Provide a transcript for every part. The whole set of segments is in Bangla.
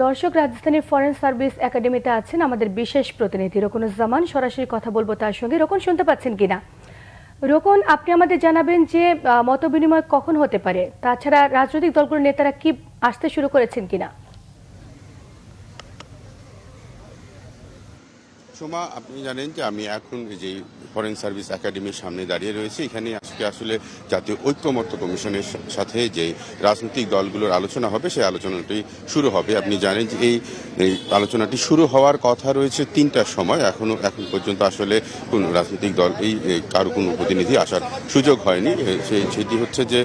দর্শক, রাজধানীর ফরেন সার্ভিস একাডেমিতে আছেন আমাদের বিশেষ প্রতিনিধি রোকনুজ্জামান। সরাসরি কথা বলবো তার সঙ্গে। রোকন, শুনতে পাচ্ছেন কিনা? রোকন, আপনি আমাদের জানাবেন যে মতবিনিময় কখন হতে পারে, তাছাড়া রাজনৈতিক দলগুলোর নেতারা কি আসতে শুরু করেছেন কিনা? সোমা, আপনি জানেন যে আমি এখন যে ফরেন সার্ভিস একাডেমির সামনে দাঁড়িয়ে রয়েছে। এখানে আজকে আসলে জাতীয় ঐক্যমত্য কমিশনের সাথে যে রাজনৈতিক দলগুলোর আলোচনা হবে সেই আলোচনাটি শুরু হবে। আপনি জানেন যে এই আলোচনাটি শুরু হওয়ার কথা রয়েছে ৩টার সময়। এখন পর্যন্ত আসলে কোন রাজনৈতিক দল কারো কোনো প্রতিনিধি আসার সুযোগ হয়নি। সেটি হচ্ছে যে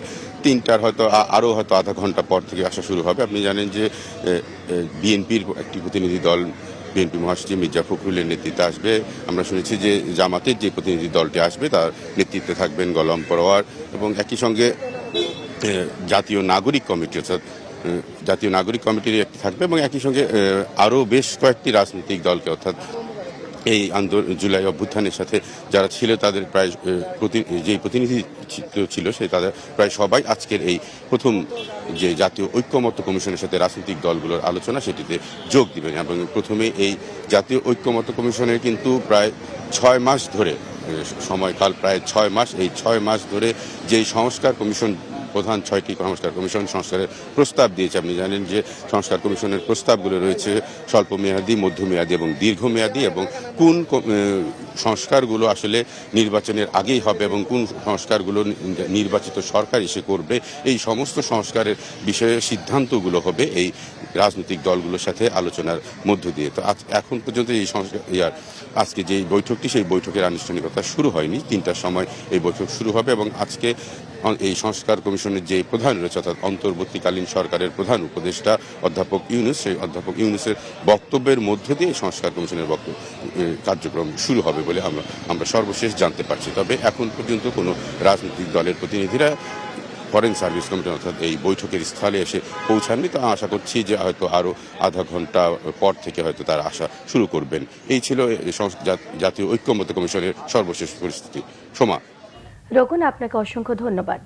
৩টার আরও হয়তো আধা ঘন্টা পর থেকে আসা শুরু হবে। আপনি জানেন যে বিএনপির একটি প্রতিনিধি দল, বিএনপি মহাসচিব মির্জা ফখরুলের নেতৃত্বে আসবে। আমরা শুনেছি যে জামাতের যে প্রতিনিধি দলটি আসবে তার নেতৃত্বে থাকবেন গোলাম পরোয়ার, এবং একই সঙ্গে জাতীয় নাগরিক কমিটি, অর্থাৎ জাতীয় নাগরিক কমিটির একটি থাকবে, এবং একই সঙ্গে আরও বেশ কয়েকটি রাজনৈতিক দলকে, অর্থাৎ এই জুলাই অভ্যুত্থানের সাথে যারা ছিল তাদের প্রায় যেই প্রতিনিধি ছিল তাদের প্রায় সবাই আজকের এই প্রথম যে জাতীয় ঐক্যমত্য কমিশনের সাথে রাজনৈতিক দলগুলোর আলোচনা সেটিতে যোগ দিবেন। এবং প্রথমে এই জাতীয় ঐক্যমত্য কমিশনের কিন্তু প্রায় 6 মাস ধরে সময়কাল, প্রায় 6 মাস, এই 6 মাস ধরে যেই সংস্কার কমিশন প্রধান 6টি সংস্কার কমিশন সংস্কারের প্রস্তাব দিয়েছে। আপনি জানেন যে সংস্কার কমিশনের প্রস্তাবগুলো রয়েছে স্বল্পমেয়াদী, মধ্যমেয়াদী এবং দীর্ঘমেয়াদী, এবং কোন সংস্কারগুলো আসলে নির্বাচনের আগেই হবে এবং কোন সংস্কারগুলো নির্বাচিত সরকার এসে করবে, এই সমস্ত সংস্কারের বিষয়ে সিদ্ধান্তগুলো হবে এই রাজনৈতিক দলগুলোর সাথে আলোচনার মধ্য দিয়ে। তো এখন পর্যন্ত এই আজকে যে বৈঠকটি, সেই বৈঠকের আনুষ্ঠানিকতা শুরু হয়নি। ৩টার সময় এই বৈঠক শুরু হবে, এবং আজকে এই সংস্কার কমিশনের যে প্রধান রয়েছে, অর্থাৎ অন্তর্বর্তীকালীন সরকারের প্রধান উপদেষ্টা অধ্যাপক ইউনূস, সেই অধ্যাপক ইউনূসের বক্তব্যের মধ্য দিয়ে সংস্কার কমিশনের কার্যক্রম শুরু হবে বলে আমরা সর্বশেষ জানতে পারছি। তবে এখন পর্যন্ত কোনো রাজনৈতিক দলের প্রতিনিধিরা ফরেন সার্ভিস কমিশন, অর্থাৎ এই বৈঠকের স্থলে এসে পৌঁছাননি। তো আশা করছি যে হয়তো আরও আধা ঘন্টা পর থেকে হয়তো তারা আসা শুরু করবেন। এই ছিল জাতীয় ঐক্যমত্য কমিশনের সর্বশেষ পরিস্থিতি। সোমা। রোকন, আপনাকে অসংখ্য ধন্যবাদ।